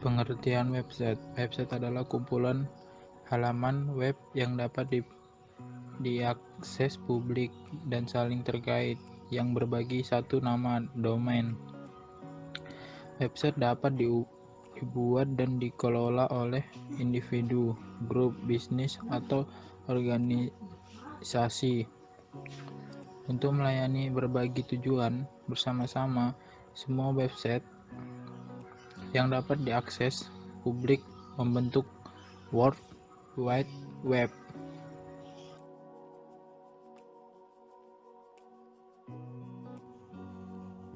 Pengertian website. Website adalah kumpulan halaman web yang dapat diakses publik dan saling terkait, yang berbagi satu nama domain. Website dapat dibuat dan dikelola oleh individu, grup, bisnis, atau organisasi untuk melayani berbagai tujuan bersama-sama. Semua website yang dapat diakses publik membentuk World Wide Web.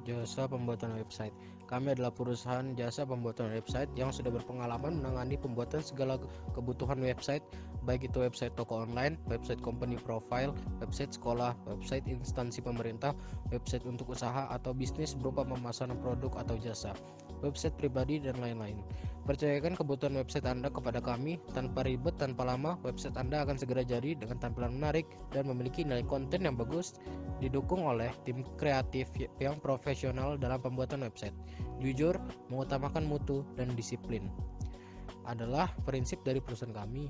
Jasa pembuatan website. Kami adalah perusahaan jasa pembuatan website yang sudah berpengalaman menangani pembuatan segala kebutuhan website, baik itu website toko online, website company profile, website sekolah, website instansi pemerintah, website untuk usaha atau bisnis berupa pemasaran produk atau jasa, website pribadi, dan lain-lain. Percayakan kebutuhan website Anda kepada kami tanpa ribet, tanpa lama. Website Anda akan segera jadi dengan tampilan menarik dan memiliki nilai konten yang bagus, didukung oleh tim kreatif yang profesional dalam pembuatan website. Jujur, mengutamakan mutu, dan disiplin adalah prinsip dari perusahaan kami.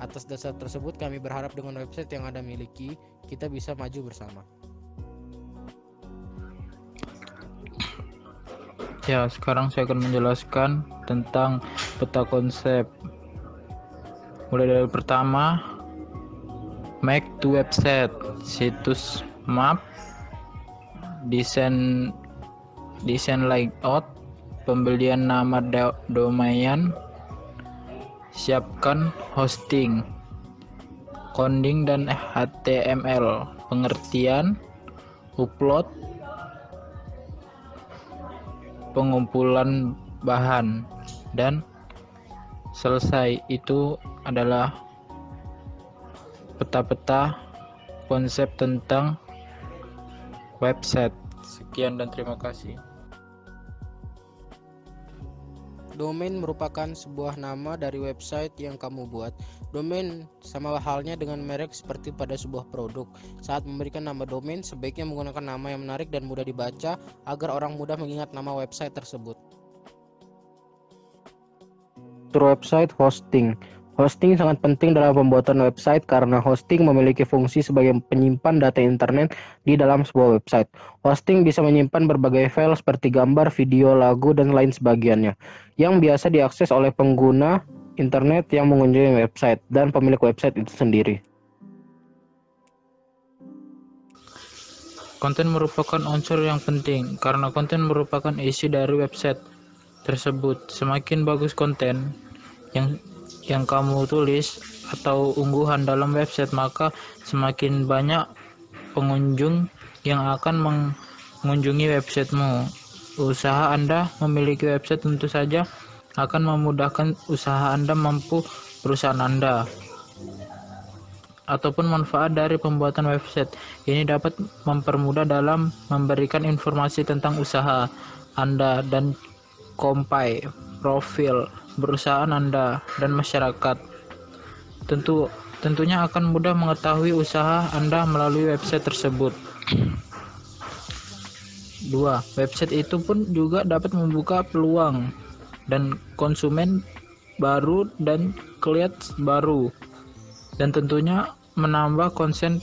Atas dasar tersebut, kami berharap dengan website yang Anda miliki, kita bisa maju bersama. Ya, sekarang saya akan menjelaskan tentang peta konsep. Mulai dari pertama, make to website, situs map, desain layout, pembelian nama domain, siapkan hosting, coding dan HTML, pengertian, upload, pengumpulan bahan, dan selesai. Itu adalah peta-peta konsep tentang website. Sekian dan terima kasih. Domain merupakan sebuah nama dari website yang kamu buat. Domain sama halnya dengan merek seperti pada sebuah produk. Saat memberikan nama domain, sebaiknya menggunakan nama yang menarik dan mudah dibaca agar orang mudah mengingat nama website tersebut. Website hosting. Hosting sangat penting dalam pembuatan website karena hosting memiliki fungsi sebagai penyimpan data internet di dalam sebuah website. Hosting bisa menyimpan berbagai file seperti gambar, video, lagu, dan lain sebagainya yang biasa diakses oleh pengguna internet yang mengunjungi website dan pemilik website itu sendiri. Konten merupakan unsur yang penting karena konten merupakan isi dari website tersebut. Semakin bagus konten yang kamu tulis atau ungguhan dalam website, maka semakin banyak pengunjung yang akan mengunjungi websitemu. Usaha Anda memiliki website tentu saja akan memudahkan usaha Anda mampu perusahaan Anda. Ataupun manfaat dari pembuatan website ini dapat mempermudah dalam memberikan informasi tentang usaha Anda dan kompai, profil perusahaan Anda dan masyarakat. Tentunya akan mudah mengetahui usaha Anda melalui website tersebut. 2. Website itu pun juga dapat membuka peluang dan konsumen baru dan klien baru, dan tentunya menambah konsen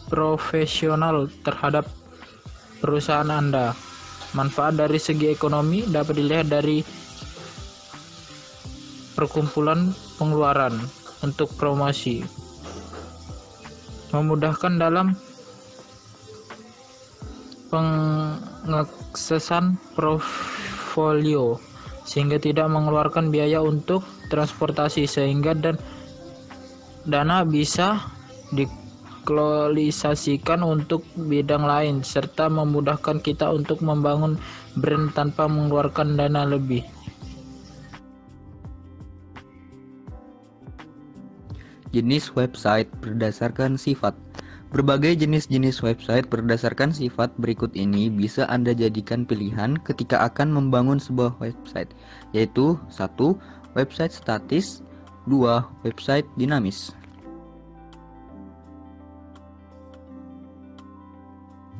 profesional terhadap perusahaan Anda. Manfaat dari segi ekonomi dapat dilihat dari perkumpulan pengeluaran untuk promosi, memudahkan dalam pengaksesan portfolio sehingga tidak mengeluarkan biaya untuk transportasi, sehingga dana bisa dikelolisasikan untuk bidang lain, serta memudahkan kita untuk membangun brand tanpa mengeluarkan dana lebih. Jenis website berdasarkan sifat. Berbagai jenis-jenis website berdasarkan sifat berikut ini bisa Anda jadikan pilihan ketika akan membangun sebuah website, yaitu 1. Website statis, 2. Website dinamis.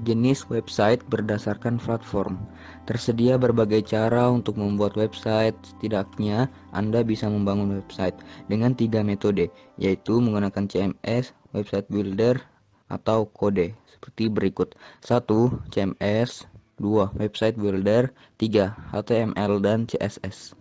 Jenis website berdasarkan platform. Tersedia berbagai cara untuk membuat website. Setidaknya Anda bisa membangun website dengan 3 metode, yaitu menggunakan CMS, website builder, atau kode seperti berikut. 1. CMS, 2. Website builder, 3. HTML dan CSS.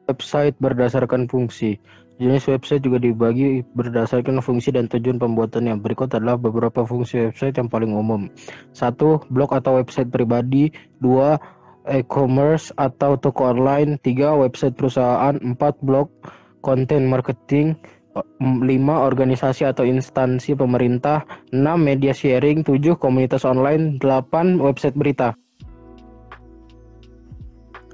Website berdasarkan fungsi. Jenis website juga dibagi berdasarkan fungsi dan tujuan pembuatannya. Berikut adalah beberapa fungsi website yang paling umum. 1. Blog atau website pribadi. 2. E-commerce atau toko online. 3. Website perusahaan. 4. Blog konten marketing. 5. Organisasi atau instansi pemerintah. 6. Media sharing. 7. Komunitas online. 8. Website berita.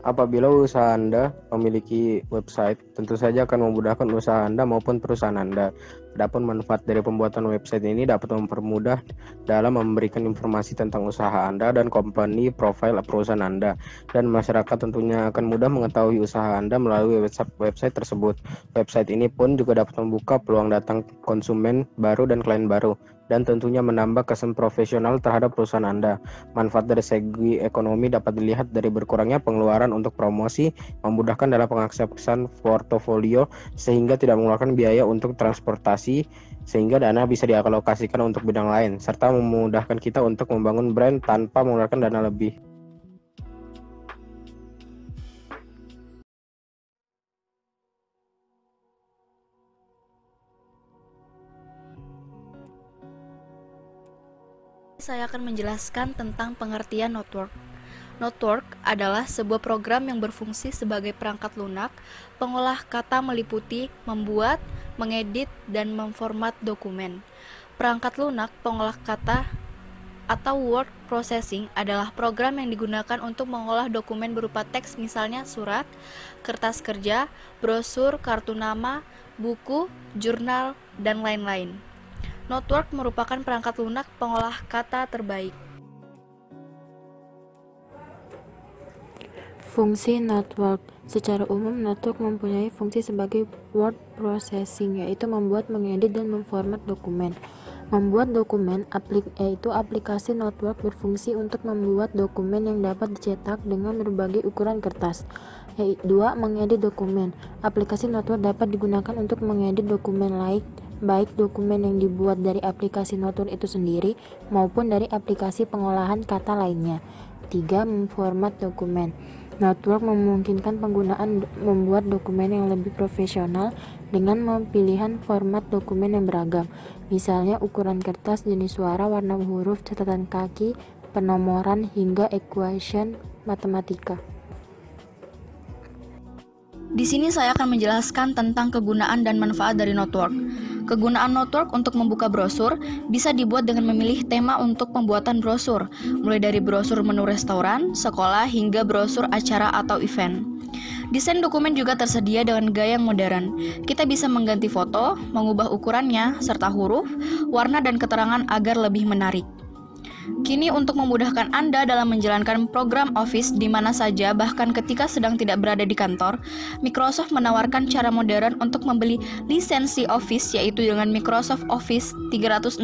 Apabila usaha Anda memiliki website, tentu saja akan memudahkan usaha Anda maupun perusahaan Anda. Adapun manfaat dari pembuatan website ini dapat mempermudah dalam memberikan informasi tentang usaha Anda dan company profile perusahaan Anda. Dan masyarakat tentunya akan mudah mengetahui usaha Anda melalui website tersebut. Website ini pun juga dapat membuka peluang datang konsumen baru dan klien baru, dan tentunya menambah kesan profesional terhadap perusahaan Anda. Manfaat dari segi ekonomi dapat dilihat dari berkurangnya pengeluaran untuk promosi, memudahkan dalam pengaksesan portofolio sehingga tidak mengeluarkan biaya untuk transportasi, sehingga dana bisa dialokasikan untuk bidang lain, serta memudahkan kita untuk membangun brand tanpa mengeluarkan dana lebih. Saya akan menjelaskan tentang pengertian network. Network adalah sebuah program yang berfungsi sebagai perangkat lunak, pengolah kata meliputi membuat, mengedit, dan memformat dokumen. Perangkat lunak pengolah kata atau word processing adalah program yang digunakan untuk mengolah dokumen berupa teks, misalnya surat, kertas kerja, brosur, kartu nama, buku, jurnal, dan lain-lain. Network merupakan perangkat lunak pengolah kata terbaik. Fungsi network. Secara umum, network mempunyai fungsi sebagai word processing, yaitu membuat, mengedit, dan memformat dokumen. Membuat dokumen, yaitu aplikasi network berfungsi untuk membuat dokumen yang dapat dicetak dengan berbagai ukuran kertas. 2. Mengedit dokumen. Aplikasi network dapat digunakan untuk mengedit dokumen baik dokumen yang dibuat dari aplikasi network itu sendiri maupun dari aplikasi pengolahan kata lainnya. 3. Memformat dokumen. Network memungkinkan penggunaan membuat dokumen yang lebih profesional dengan pilihan format dokumen yang beragam, misalnya ukuran kertas, jenis suara, warna huruf, catatan kaki, penomoran, hingga equation matematika. Di sini saya akan menjelaskan tentang kegunaan dan manfaat dari network. Kegunaan network untuk membuka brosur bisa dibuat dengan memilih tema untuk pembuatan brosur, mulai dari brosur menu restoran, sekolah, hingga brosur acara atau event. Desain dokumen juga tersedia dengan gaya yang modern. Kita bisa mengganti foto, mengubah ukurannya, serta huruf, warna, dan keterangan agar lebih menarik. Kini untuk memudahkan Anda dalam menjalankan program Office di mana saja, bahkan ketika sedang tidak berada di kantor, Microsoft menawarkan cara modern untuk membeli lisensi Office, yaitu dengan Microsoft Office 365.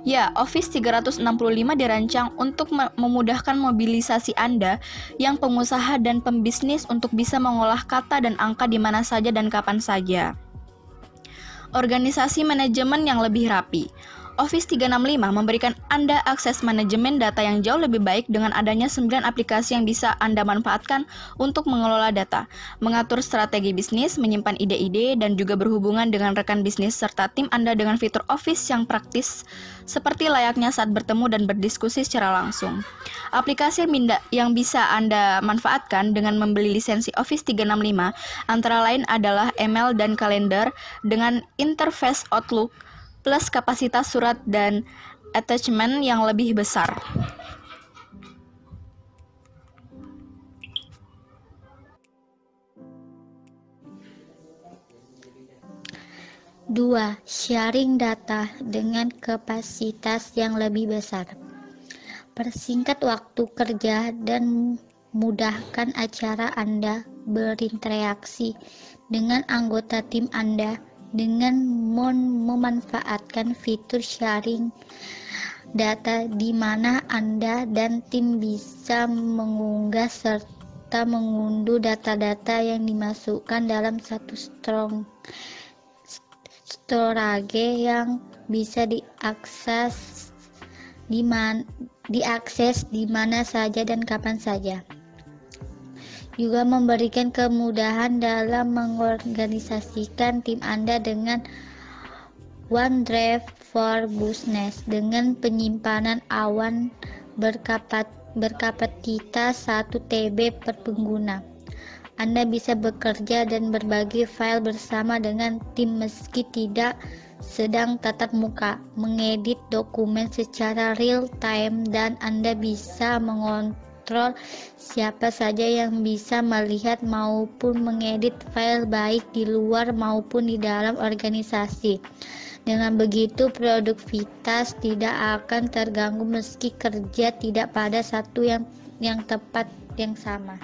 Ya, Office 365 dirancang untuk memudahkan mobilisasi Anda yang pengusaha dan pembisnis untuk bisa mengolah kata dan angka di mana saja dan kapan saja. Organisasi manajemen yang lebih rapi. Office 365 memberikan Anda akses manajemen data yang jauh lebih baik dengan adanya 9 aplikasi yang bisa Anda manfaatkan untuk mengelola data, mengatur strategi bisnis, menyimpan ide-ide, dan juga berhubungan dengan rekan bisnis serta tim Anda dengan fitur Office yang praktis seperti layaknya saat bertemu dan berdiskusi secara langsung. Aplikasi yang bisa Anda manfaatkan dengan membeli lisensi Office 365 antara lain adalah email dan kalender dengan interface Outlook, plus kapasitas surat dan attachment yang lebih besar. Dua, sharing data dengan kapasitas yang lebih besar. Persingkat waktu kerja dan mudahkan acara Anda berinteraksi dengan anggota tim Anda dengan memanfaatkan fitur sharing data di mana Anda dan tim bisa mengunggah serta mengunduh data-data yang dimasukkan dalam satu storage yang bisa diakses di mana saja dan kapan saja. Juga memberikan kemudahan dalam mengorganisasikan tim Anda dengan OneDrive for Business dengan penyimpanan awan berkapasitas 1 TB per pengguna. Anda bisa bekerja dan berbagi file bersama dengan tim meski tidak sedang tatap muka, mengedit dokumen secara real time, dan Anda bisa mengontrol siapa saja yang bisa melihat maupun mengedit file baik di luar maupun di dalam organisasi. Dengan begitu, produktivitas tidak akan terganggu meski kerja tidak pada satu yang tepat yang sama.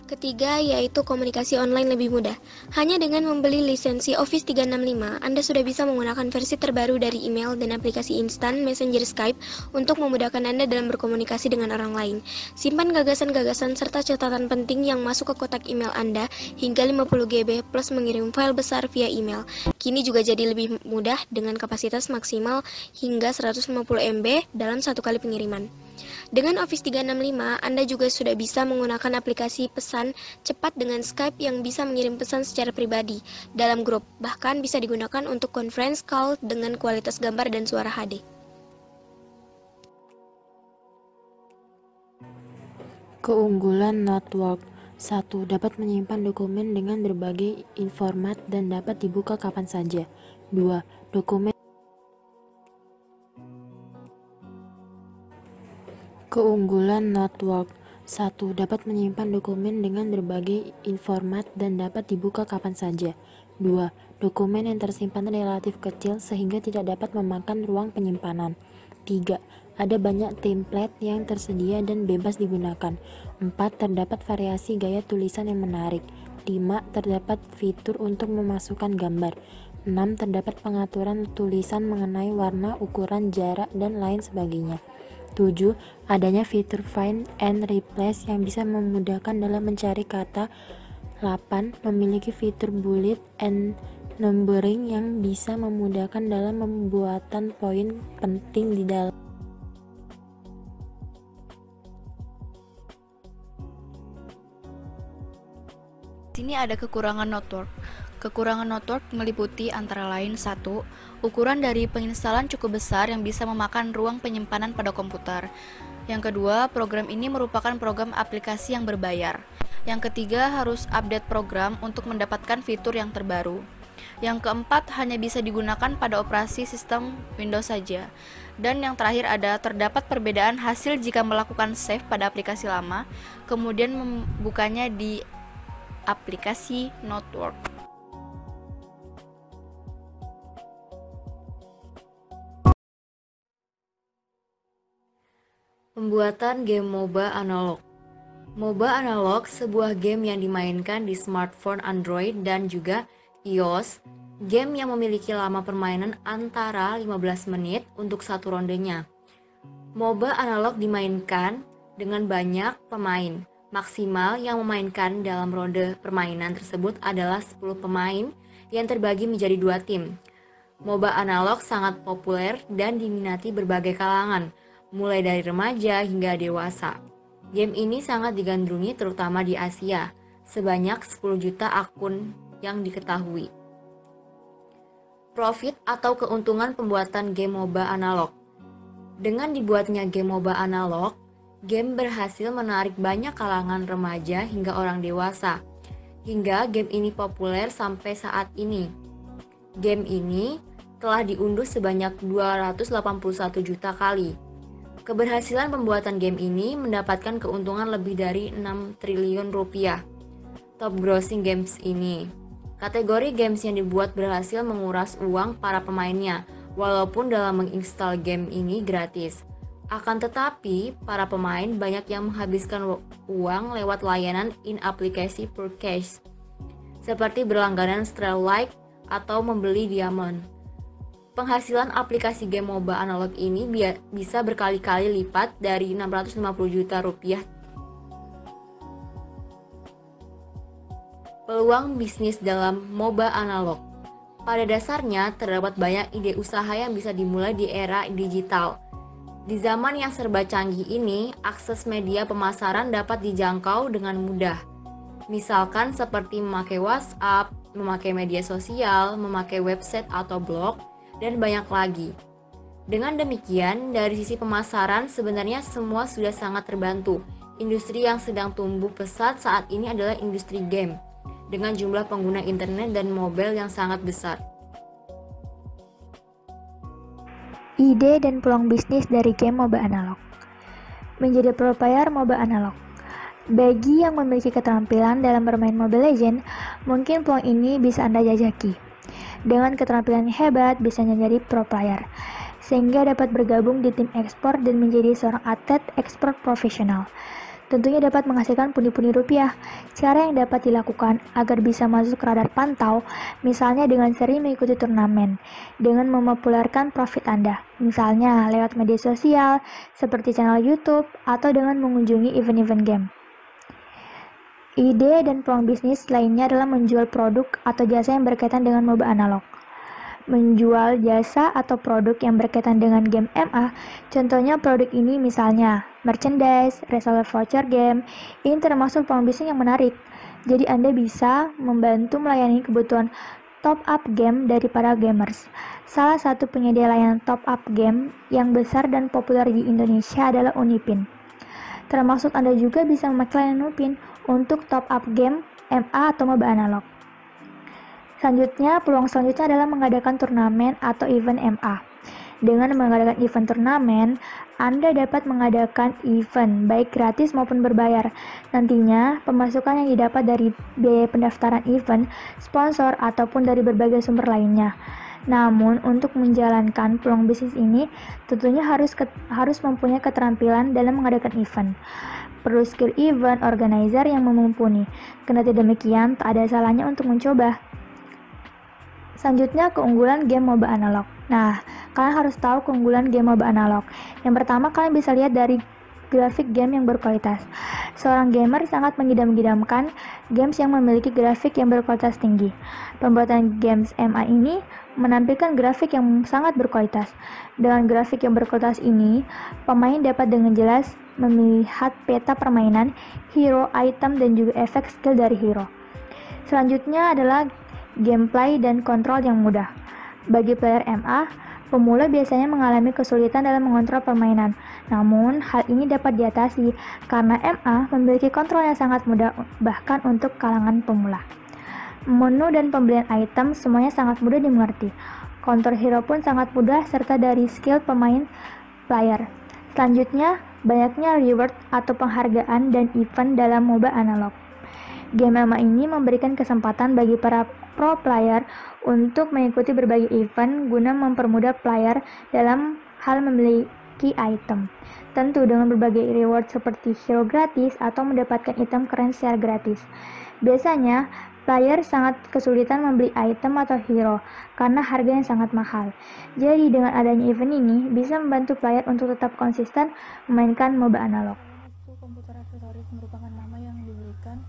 Ketiga, yaitu komunikasi online lebih mudah. Hanya dengan membeli lisensi Office 365, Anda sudah bisa menggunakan versi terbaru dari email dan aplikasi instan Messenger Skype untuk memudahkan Anda dalam berkomunikasi dengan orang lain. Simpan gagasan-gagasan serta catatan penting yang masuk ke kotak email Anda hingga 50 GB plus mengirim file besar via email. Kini juga jadi lebih mudah dengan kapasitas maksimal hingga 150 MB dalam satu kali pengiriman. Dengan Office 365, Anda juga sudah bisa menggunakan aplikasi pesan cepat dengan Skype yang bisa mengirim pesan secara pribadi dalam grup, bahkan bisa digunakan untuk conference call dengan kualitas gambar dan suara HD. Keunggulan Notewalk. 1. Dapat menyimpan dokumen dengan berbagai format dan dapat dibuka kapan saja. 2. Keunggulan Notewalk. 1. Dapat menyimpan dokumen dengan berbagai format dan dapat dibuka kapan saja. 2. Dokumen yang tersimpan relatif kecil sehingga tidak dapat memakan ruang penyimpanan. 3. Ada banyak template yang tersedia dan bebas digunakan. 4. Terdapat variasi gaya tulisan yang menarik. 5. Terdapat fitur untuk memasukkan gambar. 6. Terdapat pengaturan tulisan mengenai warna, ukuran, jarak, dan lain sebagainya. 7. Adanya fitur find and replace yang bisa memudahkan dalam mencari kata. 8. Memiliki fitur bullet and numbering yang bisa memudahkan dalam pembuatan poin penting di dalam. Sini ada kekurangan Notewalk. Kekurangan Notewalk meliputi antara lain 1. Ukuran dari penginstalan cukup besar yang bisa memakan ruang penyimpanan pada komputer. Yang kedua, program ini merupakan program aplikasi yang berbayar. Yang ketiga, harus update program untuk mendapatkan fitur yang terbaru. Yang keempat, hanya bisa digunakan pada operasi sistem Windows saja. Dan yang terakhir ada terdapat perbedaan hasil jika melakukan save pada aplikasi lama, kemudian membukanya di aplikasi Notewalk. Pembuatan game MOBA analog. MOBA analog sebuah game yang dimainkan di smartphone Android dan juga iOS. Game yang memiliki lama permainan antara 15 menit untuk satu rondenya. MOBA analog dimainkan dengan banyak pemain. Maksimal yang memainkan dalam ronde permainan tersebut adalah 10 pemain yang terbagi menjadi 2 tim. MOBA analog sangat populer dan diminati berbagai kalangan, mulai dari remaja hingga dewasa. Game ini sangat digandrungi terutama di Asia, sebanyak 10 juta akun yang diketahui. Profit atau keuntungan pembuatan game MOBA analog. Dengan dibuatnya game MOBA analog, game berhasil menarik banyak kalangan remaja hingga orang dewasa, hingga game ini populer sampai saat ini. Game ini telah diunduh sebanyak 281 juta kali. Keberhasilan pembuatan game ini mendapatkan keuntungan lebih dari 6 triliun rupiah. Top grossing games ini. Kategori games yang dibuat berhasil menguras uang para pemainnya, walaupun dalam menginstal game ini gratis. Akan tetapi, para pemain banyak yang menghabiskan uang lewat layanan in-application purchase, seperti berlangganan Starlight atau membeli diamond. Penghasilan aplikasi game MOBA analog ini bisa berkali-kali lipat dari 650 juta rupiah. Peluang bisnis dalam MOBA analog. Pada dasarnya, terdapat banyak ide usaha yang bisa dimulai di era digital. Di zaman yang serba canggih ini, akses media pemasaran dapat dijangkau dengan mudah. Misalkan seperti memakai WhatsApp, memakai media sosial, memakai website atau blog, dan banyak lagi. Dengan demikian, dari sisi pemasaran sebenarnya semua sudah sangat terbantu. Industri yang sedang tumbuh pesat saat ini adalah industri game, dengan jumlah pengguna internet dan mobile yang sangat besar. Ide dan peluang bisnis dari game MOBA analog. Menjadi pro player MOBA analog. Bagi yang memiliki keterampilan dalam bermain Mobile Legends, mungkin peluang ini bisa Anda jajaki. Dengan keterampilan hebat, bisa menjadi pro player, sehingga dapat bergabung di tim ekspor dan menjadi seorang atlet ekspor profesional. Tentunya dapat menghasilkan pundi-pundi rupiah. Cara yang dapat dilakukan agar bisa masuk ke radar pantau, misalnya dengan sering mengikuti turnamen, dengan mempopulerkan profit Anda, misalnya lewat media sosial, seperti channel YouTube, atau dengan mengunjungi event-event game. Ide dan peluang bisnis lainnya adalah menjual produk atau jasa yang berkaitan dengan MOBA analog. Menjual jasa atau produk yang berkaitan dengan game MA, contohnya produk ini misalnya merchandise, reseller voucher game. Ini termasuk peluang bisnis yang menarik. Jadi Anda bisa membantu melayani kebutuhan top up game dari para gamers. Salah satu penyedia layanan top up game yang besar dan populer di Indonesia adalah Unipin. Termasuk Anda juga bisa memakai layanan Unipin untuk top up game MA atau MOBA analog. Selanjutnya, peluang selanjutnya adalah mengadakan turnamen atau event MA. Dengan mengadakan event turnamen, Anda dapat mengadakan event baik gratis maupun berbayar. Nantinya, pemasukan yang didapat dari biaya pendaftaran event, sponsor, ataupun dari berbagai sumber lainnya. Namun, untuk menjalankan peluang bisnis ini, tentunya harus mempunyai keterampilan dalam mengadakan event. Perlu skill event organizer yang mumpuni. Kendati demikian, tak ada salahnya untuk mencoba. Selanjutnya, keunggulan game MOBA analog. Nah, kalian harus tahu keunggulan game MOBA analog. Yang pertama, kalian bisa lihat dari grafik game yang berkualitas. Seorang gamer sangat mengidam-idamkan games yang memiliki grafik yang berkualitas tinggi. Pembuatan games MA ini menampilkan grafik yang sangat berkualitas. Dengan grafik yang berkualitas ini, pemain dapat dengan jelas melihat peta permainan, hero, item, dan juga efek skill dari hero. Selanjutnya adalah gameplay dan kontrol yang mudah. Bagi player MA, pemula biasanya mengalami kesulitan dalam mengontrol permainan. Namun, hal ini dapat diatasi karena MA memiliki kontrol yang sangat mudah bahkan untuk kalangan pemula. Menu dan pembelian item semuanya sangat mudah dimengerti. Kontrol hero pun sangat mudah serta dari skill pemain player. Selanjutnya, banyaknya reward atau penghargaan dan event dalam MOBA analog. Game MA ini memberikan kesempatan bagi para pro player untuk mengikuti berbagai event guna mempermudah player dalam hal memiliki item. Tentu dengan berbagai reward seperti hero gratis atau mendapatkan item keren secara gratis. Biasanya, player sangat kesulitan membeli item atau hero karena harganya sangat mahal. Jadi dengan adanya event ini bisa membantu player untuk tetap konsisten memainkan MOBA analog. Komputer aksesoris merupakan nama yang diberikan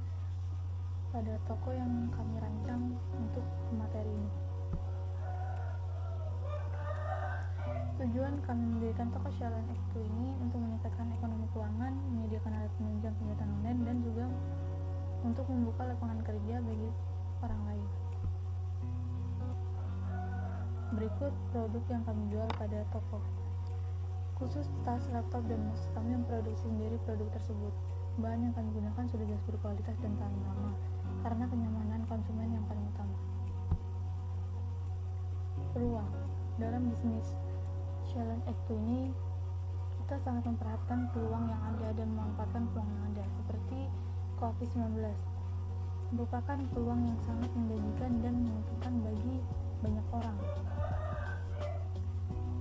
pada toko yang kami rancang untuk materi ini. Tujuan kami mendirikan toko Shalon X2 ini untuk meningkatkan ekonomi keuangan, menyediakan alat penunjang kegiatan online, dan juga untuk membuka lapangan kerja bagi orang lain. Berikut produk yang kami jual pada toko. Khusus tas, laptop, dan mouse, kami memproduksi sendiri produk tersebut. Bahan yang kami gunakan sudah jelas berkualitas dan tahan lama, karena kenyamanan konsumen yang paling utama. Peluang dalam bisnis Shalon X2 ini, kita sangat memperhatikan peluang yang ada dan memanfaatkan peluang yang ada, seperti COVID-19 merupakan peluang yang sangat menjanjikan dan menguntungkan bagi banyak orang.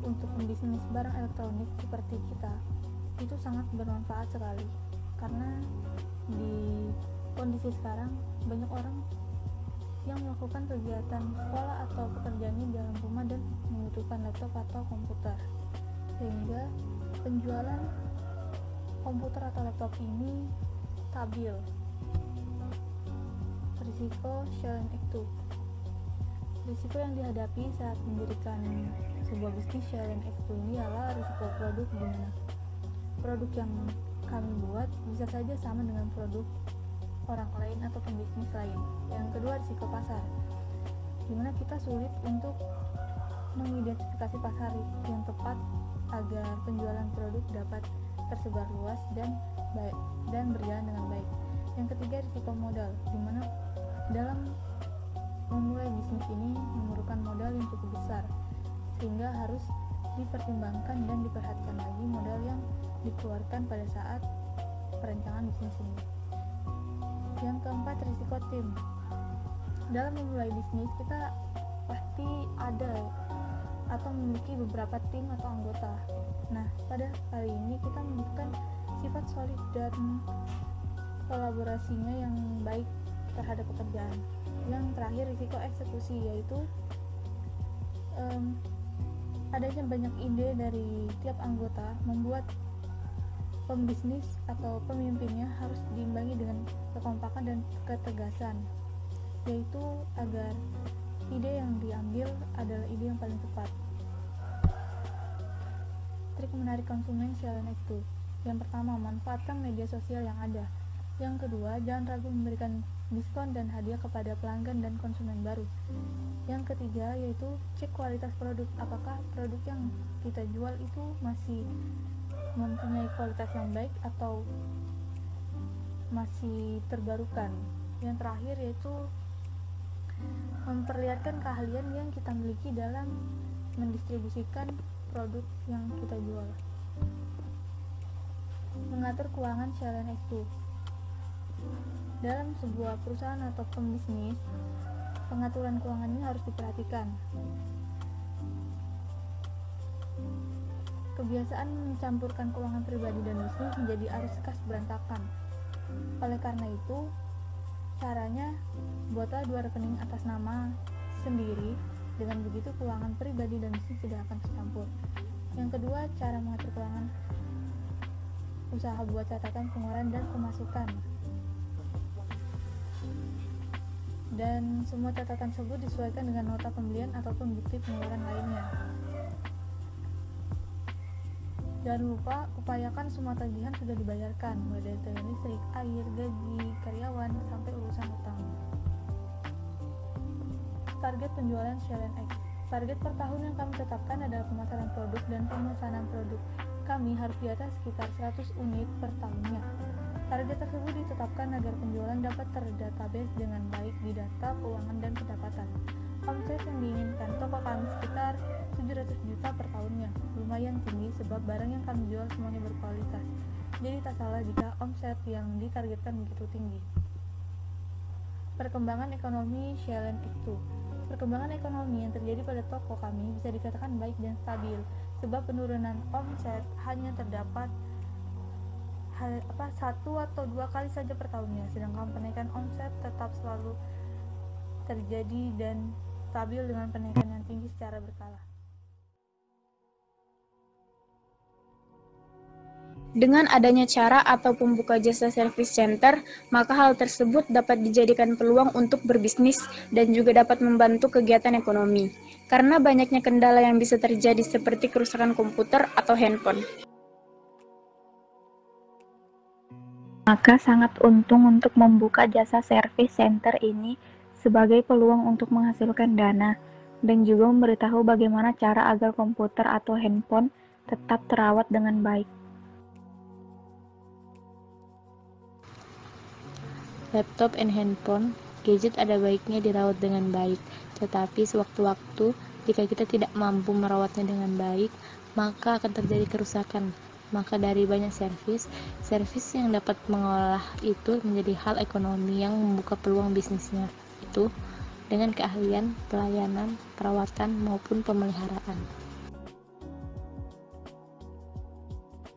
Untuk pembisnis barang elektronik seperti kita, itu sangat bermanfaat sekali, karena di kondisi sekarang banyak orang yang melakukan kegiatan sekolah atau pekerjaannya di dalam rumah dan membutuhkan laptop atau komputer, sehingga penjualan komputer atau laptop ini stabil. Risiko Sheldon Act. Risiko yang dihadapi saat mendirikan sebuah bisnis Sheldon Act ini adalah risiko produk, di mana produk yang kami buat bisa saja sama dengan produk orang lain atau pembisnis lain. Yang kedua, risiko pasar, di mana kita sulit untuk mengidentifikasi pasar yang tepat agar penjualan produk dapat tersebar luas dan berjalan dengan baik. Yang ketiga, risiko modal, di mana dalam memulai bisnis ini memerlukan modal yang cukup besar, sehingga harus dipertimbangkan dan diperhatikan lagi modal yang dikeluarkan pada saat perencanaan bisnis ini. Yang keempat, risiko tim. Dalam memulai bisnis, kita pasti ada atau memiliki beberapa tim atau anggota. Nah, pada kali ini kita membutuhkan sifat solid dan kolaborasinya yang baik terhadap pekerjaan. Yang terakhir, risiko eksekusi, yaitu adanya banyak ide dari tiap anggota membuat pembisnis atau pemimpinnya harus diimbangi dengan kekompakan dan ketegasan, yaitu agar ide yang diambil adalah ide yang paling tepat. Trik menarik konsumen Sheldon Act. Yang pertama, manfaatkan media sosial yang ada. Yang kedua, jangan ragu memberikan diskon dan hadiah kepada pelanggan dan konsumen baru. Yang ketiga, yaitu cek kualitas produk. Apakah produk yang kita jual itu masih mempunyai kualitas yang baik atau masih terbarukan. Yang terakhir, yaitu memperlihatkan keahlian yang kita miliki dalam mendistribusikan produk yang kita jual. Mengatur keuangan Sheldon Act. Dalam sebuah perusahaan atau pembisnis, pengaturan keuangan ini harus diperhatikan. Kebiasaan mencampurkan keuangan pribadi dan bisnis menjadi arus kas berantakan. Oleh karena itu, caranya buatlah 2 rekening atas nama sendiri. Dengan begitu keuangan pribadi dan bisnis tidak akan tercampur. Yang kedua, cara mengatur keuangan usaha, buat catatan pengeluaran dan pemasukan. Dan semua catatan tersebut disesuaikan dengan nota pembelian ataupun bukti pengeluaran lainnya. Jangan lupa upayakan semua tagihan sudah dibayarkan, mulai dari tagihan listrik, air, gaji karyawan, sampai urusan utang. Target penjualan Sheldon Act. Target per tahun yang kami tetapkan adalah pemasaran produk dan pemesanan produk kami harus di atas sekitar 100 unit per tahunnya. Target tersebut ditetapkan agar penjualan dapat terdatabase dengan baik di data keuangan dan pendapatan. Omset yang diinginkan toko kami sekitar 700 juta per tahunnya. Lumayan tinggi sebab barang yang kami jual semuanya berkualitas. Jadi tak salah jika omset yang ditargetkan begitu tinggi. Perkembangan ekonomi Sheldon Act. Perkembangan ekonomi yang terjadi pada toko kami bisa dikatakan baik dan stabil, sebab penurunan omset hanya terdapat 1 atau 2 kali saja per tahunnya, sedangkan penaikan omset tetap selalu terjadi dan stabil dengan penaikan yang tinggi secara berkala. Dengan adanya cara atau pembuka jasa service center, maka hal tersebut dapat dijadikan peluang untuk berbisnis dan juga dapat membantu kegiatan ekonomi, karena banyaknya kendala yang bisa terjadi seperti kerusakan komputer atau handphone. Maka sangat untung untuk membuka jasa service center ini sebagai peluang untuk menghasilkan dana dan juga memberitahu bagaimana cara agar komputer atau handphone tetap terawat dengan baik. Laptop and handphone, gadget ada baiknya dirawat dengan baik, tetapi sewaktu-waktu jika kita tidak mampu merawatnya dengan baik, maka akan terjadi kerusakan. Maka dari banyak servis yang dapat mengolah itu menjadi hal ekonomi yang membuka peluang bisnisnya itu dengan keahlian, pelayanan, perawatan maupun pemeliharaan.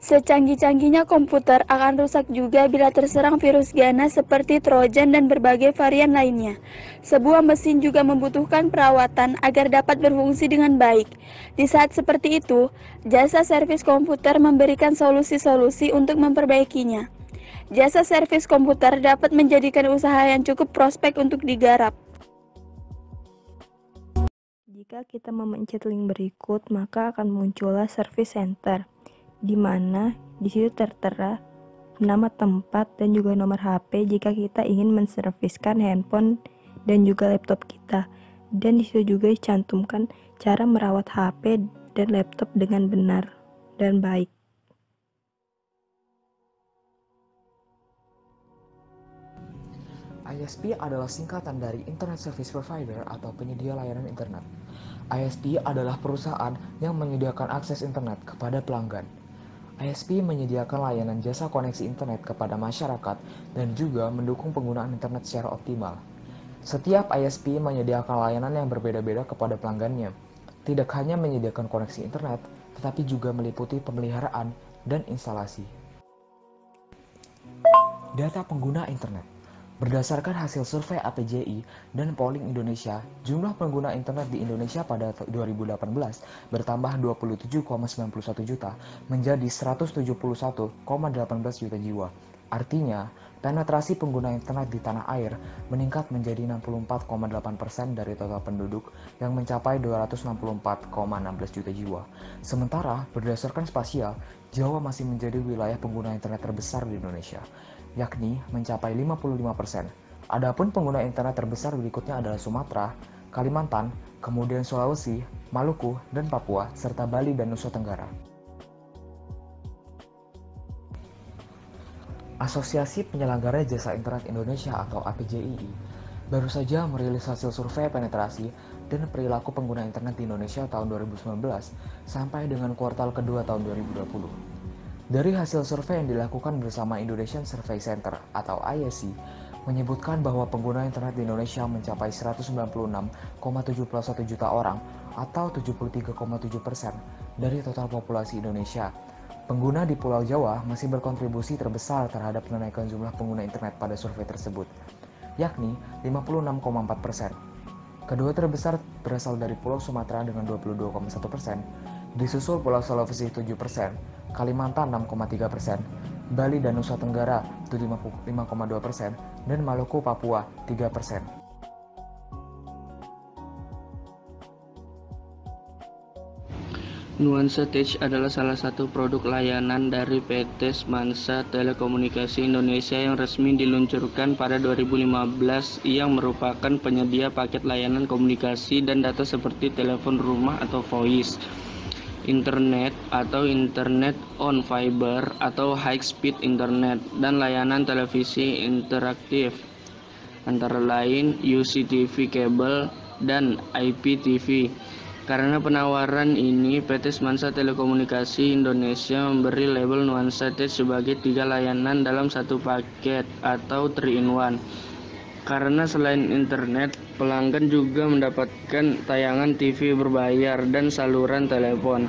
Secanggih-canggihnya komputer akan rusak juga bila terserang virus ganas seperti Trojan dan berbagai varian lainnya. Sebuah mesin juga membutuhkan perawatan agar dapat berfungsi dengan baik. Di saat seperti itu, jasa servis komputer memberikan solusi-solusi untuk memperbaikinya. Jasa servis komputer dapat menjadikan usaha yang cukup prospek untuk digarap. Jika kita memencet link berikut, maka akan muncullah service center, di mana di situ tertera nama tempat dan juga nomor HP jika kita ingin menserviskan handphone dan juga laptop kita. Dan di situ juga dicantumkan cara merawat HP dan laptop dengan benar dan baik. ISP adalah singkatan dari Internet Service Provider atau penyedia layanan internet. ISP adalah perusahaan yang menyediakan akses internet kepada pelanggan. ISP menyediakan layanan jasa koneksi internet kepada masyarakat dan juga mendukung penggunaan internet secara optimal. Setiap ISP menyediakan layanan yang berbeda-beda kepada pelanggannya. Tidak hanya menyediakan koneksi internet, tetapi juga meliputi pemeliharaan dan instalasi. Data pengguna internet. Berdasarkan hasil survei APJI dan Polling Indonesia, jumlah pengguna internet di Indonesia pada 2018 bertambah 27,91 juta menjadi 171,18 juta jiwa. Artinya, penetrasi pengguna internet di tanah air meningkat menjadi 64,8% dari total penduduk yang mencapai 264,16 juta jiwa. Sementara, berdasarkan spasial, Jawa masih menjadi wilayah pengguna internet terbesar di Indonesia, yakni mencapai 55%. Adapun pengguna internet terbesar berikutnya adalah Sumatera, Kalimantan, kemudian Sulawesi, Maluku, dan Papua, serta Bali dan Nusa Tenggara. Asosiasi Penyelenggara Jasa Internet Indonesia atau APJII baru saja merilis hasil survei penetrasi dan perilaku pengguna internet di Indonesia tahun 2019 sampai dengan kuartal kedua tahun 2020. Dari hasil survei yang dilakukan bersama Indonesian Survey Center atau ISC menyebutkan bahwa pengguna internet di Indonesia mencapai 196,71 juta orang atau 73,7% dari total populasi Indonesia. Pengguna di Pulau Jawa masih berkontribusi terbesar terhadap kenaikan jumlah pengguna internet pada survei tersebut, yakni 56,4%. Kedua terbesar berasal dari Pulau Sumatera dengan 22,1%, disusul Pulau Sulawesi 7%, Kalimantan 6,3%, Bali dan Nusa Tenggara 5,2%, dan Maluku Papua 3%. Nuansa Tech adalah salah satu produk layanan dari PT Semansa Telekomunikasi Indonesia yang resmi diluncurkan pada 2015 yang merupakan penyedia paket layanan komunikasi dan data seperti telepon rumah atau voice, internet atau internet on fiber atau high speed internet, dan layanan televisi interaktif antara lain UCTV kabel dan IPTV. Karena penawaran ini, PT Semansa Telekomunikasi Indonesia memberi label Nuansa Tech sebagai 3 layanan dalam satu paket atau 3-in-1. Karena selain internet, pelanggan juga mendapatkan tayangan TV berbayar dan saluran telepon.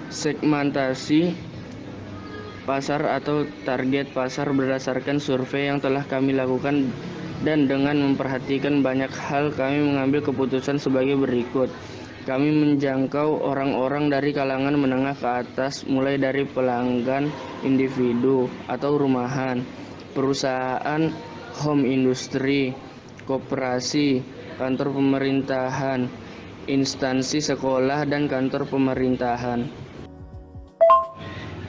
Segmentasi pasar atau target pasar berdasarkan survei yang telah kami lakukan, dan dengan memperhatikan banyak hal, kami mengambil keputusan sebagai berikut. Kami menjangkau orang-orang dari kalangan menengah ke atas, mulai dari pelanggan individu atau rumahan, perusahaan home industry, koperasi, kantor pemerintahan, instansi sekolah, dan kantor pemerintahan.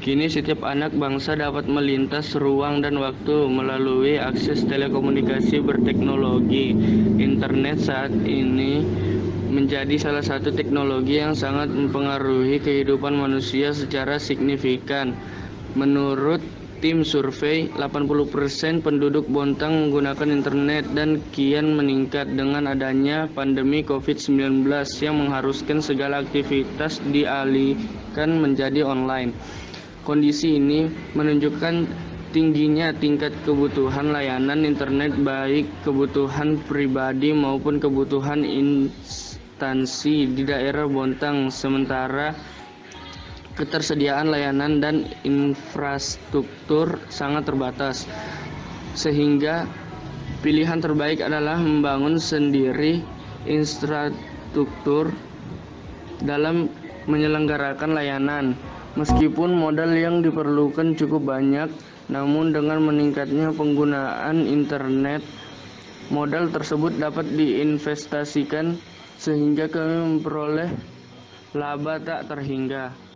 Kini setiap anak bangsa dapat melintas ruang dan waktu melalui akses telekomunikasi berteknologi. Internet saat ini menjadi salah satu teknologi yang sangat mempengaruhi kehidupan manusia secara signifikan. Menurut tim survei, 80% penduduk Bontang menggunakan internet dan kian meningkat dengan adanya pandemi COVID-19 yang mengharuskan segala aktivitas dialihkan menjadi online. Kondisi ini menunjukkan tingginya tingkat kebutuhan layanan internet, baik kebutuhan pribadi maupun kebutuhan instansi di daerah Bontang. Sementara ketersediaan layanan dan infrastruktur sangat terbatas, sehingga pilihan terbaik adalah membangun sendiri infrastruktur dalam menyelenggarakan layanan. Meskipun modal yang diperlukan cukup banyak, namun dengan meningkatnya penggunaan internet, modal tersebut dapat diinvestasikan sehingga kami memperoleh laba tak terhingga.